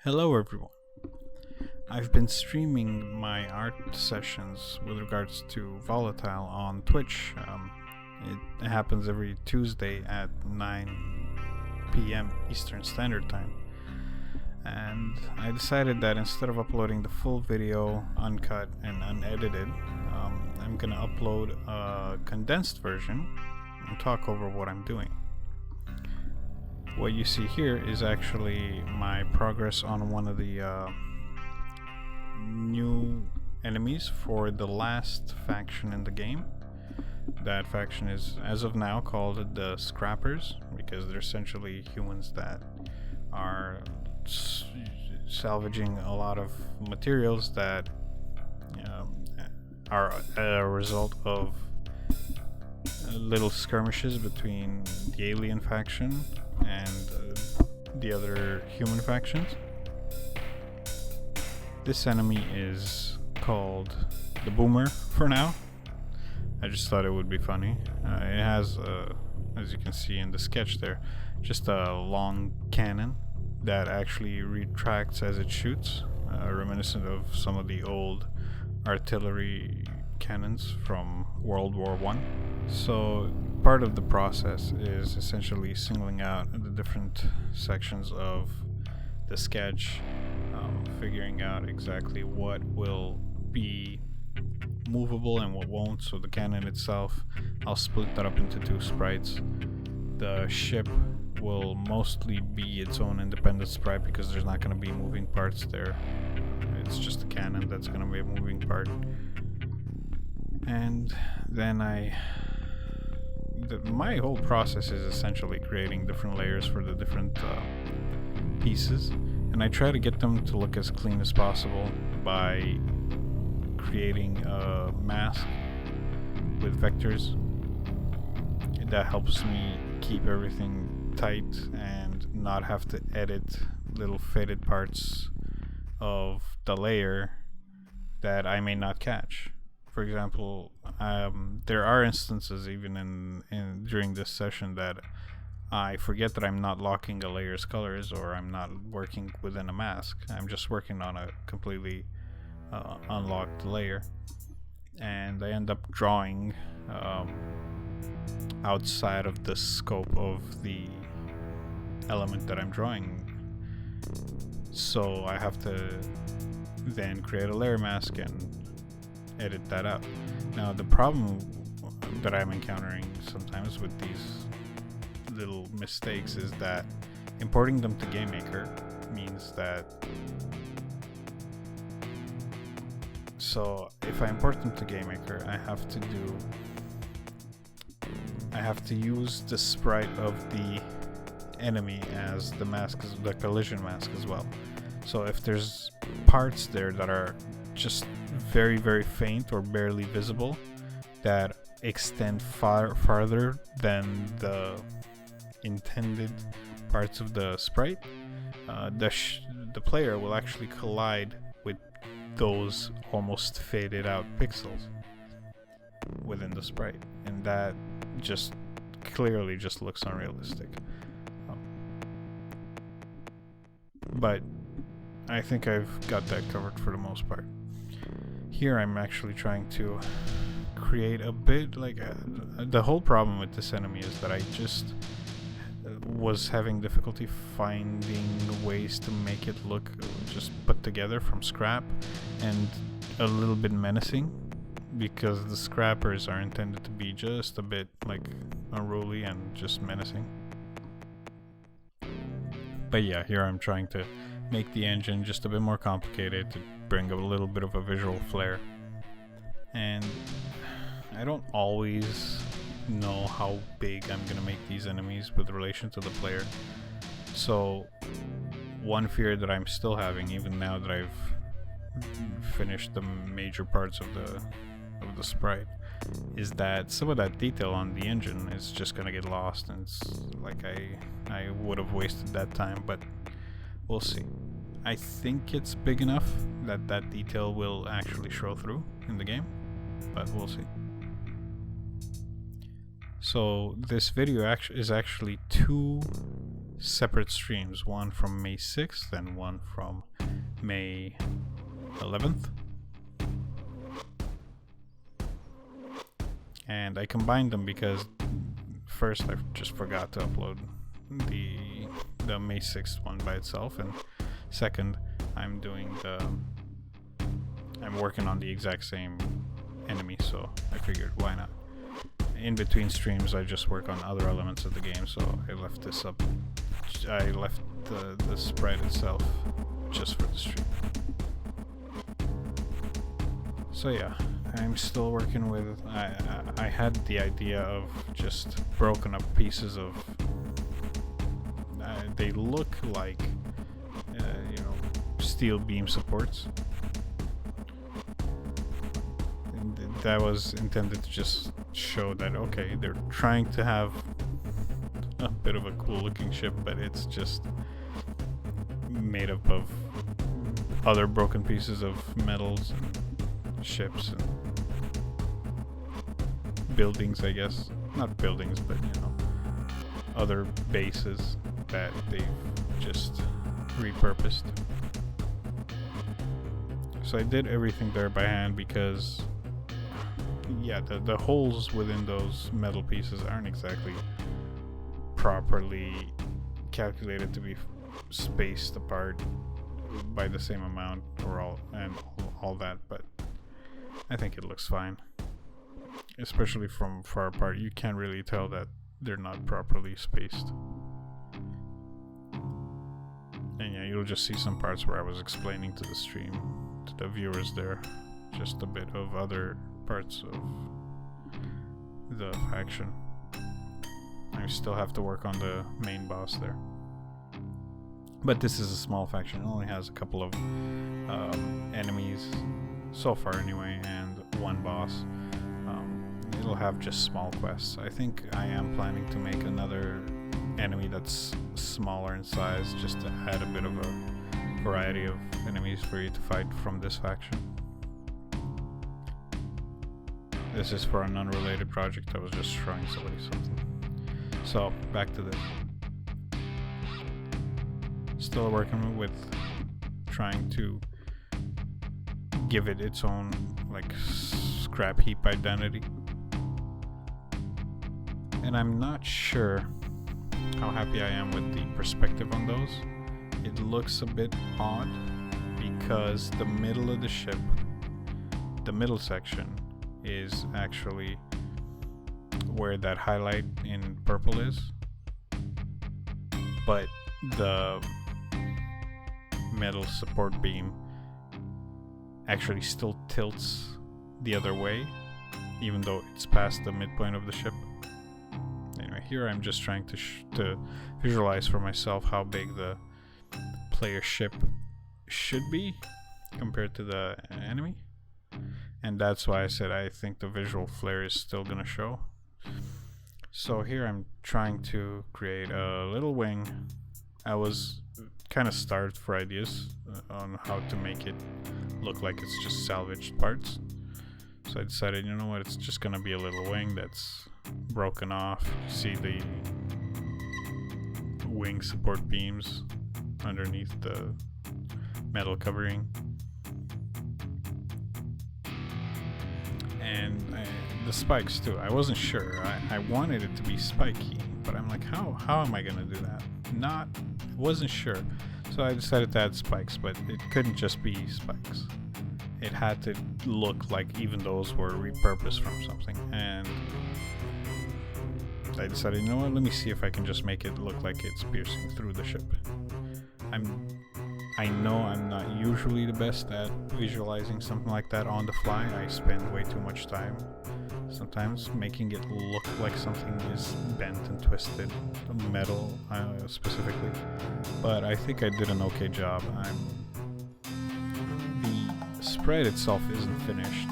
Hello everyone. I've been streaming my art sessions with regards to Volatile on Twitch. It happens every Tuesday at 9 p.m. Eastern Standard Time. And I decided that instead of uploading the full video uncut and unedited, I'm gonna upload a condensed version and talk over what I'm doing. What you see here is actually my progress on one of the new enemies for the last faction in the game. That faction is, as of now, called the Scrappers, because they're essentially humans that are salvaging a lot of materials that are a result of little skirmishes between the alien faction and the other human factions. This enemy is called the Boomer for now. I just thought it would be funny. It has, as you can see in the sketch there, just a long cannon that actually retracts as it shoots, reminiscent of some of the old artillery cannons from World War I. So part of the process is essentially singling out the different sections of the sketch, figuring out exactly what will be movable and what won't. So the cannon itself, I'll split that up into two sprites. The ship will mostly be its own independent sprite because there's not going to be moving parts there. It's just the cannon that's going to be a moving part. And then my whole process is essentially creating different layers for the different pieces, and I try to get them to look as clean as possible by creating a mask with vectors. That helps me keep everything tight and not have to edit little faded parts of the layer that I may not catch. For example, there are instances even in during this session that I forget that I'm not locking a layer's colors, or I'm not working within a mask. I'm just working on a completely unlocked layer, and I end up drawing outside of the scope of the element that I'm drawing. So I have to then create a layer mask and edit that out. Now the problem that I'm encountering sometimes with these little mistakes is that importing them to GameMaker means that, so if I import them to GameMaker, I have to use the sprite of the enemy as the mask, the collision mask as well. So if there's parts there that are just very, very faint or barely visible, that extend farther than the intended parts of the sprite, the player will actually collide with those almost faded out pixels within the sprite, and that just clearly just looks unrealistic. But I think I've got that covered for the most part. Here I'm actually trying to create a bit like the whole problem with this enemy is that I just was having difficulty finding ways to make it look just put together from scrap and a little bit menacing, because the scrappers are intended to be just a bit like unruly and just menacing. But yeah, here I'm trying to make the engine just a bit more complicated to bring a little bit of a visual flair. And I don't always know how big I'm gonna make these enemies with relation to the player. So one fear that I'm still having, even now that I've finished the major parts of the sprite, is that some of that detail on the engine is just gonna get lost, and it's like I would have wasted that time, but we'll see. I think it's big enough that that detail will actually show through in the game, but we'll see. So this video is actually two separate streams, one from May 6th and one from May 11th. And I combined them because first I just forgot to upload the May 6th one by itself, and second I'm working on the exact same enemy, so I figured why not. In between streams I just work on other elements of the game, so I left this up. I left the sprite itself just for the stream. So yeah, I'm still working with, I had the idea of just broken up pieces of, they look like, steel beam supports. And that was intended to just show that, okay, they're trying to have a bit of a cool looking ship, but it's just made up of other broken pieces of metals and ships and buildings, I guess. Not buildings, but other bases that they've just repurposed. So I did everything there by hand because yeah, the holes within those metal pieces aren't exactly properly calculated to be spaced apart by the same amount or all that, but I think it looks fine. Especially from far apart, you can't really tell that they're not properly spaced. And yeah, you'll just see some parts where I was explaining to the stream, to the viewers there, just a bit of other parts of the faction. I still have to work on the main boss there. But this is a small faction. It only has a couple of enemies so far anyway, and one boss. It'll have just small quests. I think I am planning to make another enemy that's smaller in size, just to add a bit of a variety of enemies for you to fight from this faction. This is for an unrelated project. I was just showing somebody something. So, back to this. Still working with trying to give it its own like scrap heap identity. And I'm not sure how happy I am with the perspective on those. It looks a bit odd because the middle of the ship, the middle section, is actually where that highlight in purple is, but the metal support beam actually still tilts the other way, even though it's past the midpoint of the ship. Anyway, here I'm just trying to visualize for myself how big the player ship should be compared to the enemy, and that's why I said I think the visual flare is still gonna show. So here I'm trying to create a little wing. I was kind of starved for ideas on how to make it look like it's just salvaged parts. So I decided, you know what, it's just gonna be a little wing that's broken off. You see the wing support beams underneath the metal covering. And the spikes too. I wasn't sure. I wanted it to be spiky, but I'm like, how am I gonna do that? Wasn't sure. So I decided to add spikes, but it couldn't just be spikes. It had to look like even those were repurposed from something. And I decided, you know what, let me see if I can just make it look like it's piercing through the ship. I know I'm not usually the best at visualizing something like that on the fly. I spend way too much time sometimes making it look like something is bent and twisted, metal specifically. But I think I did an okay job. The sprite itself isn't finished,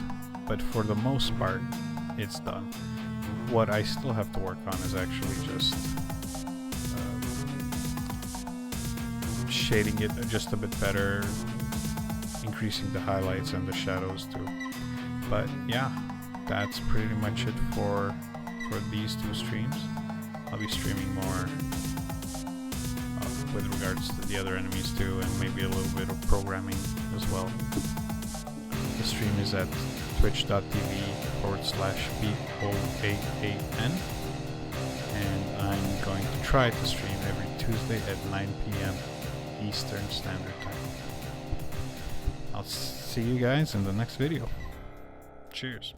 but for the most part, it's done. What I still have to work on is actually just shading it just a bit better, increasing the highlights and the shadows too. But yeah, that's pretty much it for these two streams. I'll be streaming more with regards to the other enemies too, and maybe a little bit of programming as well. The stream is at twitch.tv/BO88N, and I'm going to try to stream every Tuesday at 9 p.m. Eastern Standard Time. I'll see you guys in the next video. Cheers.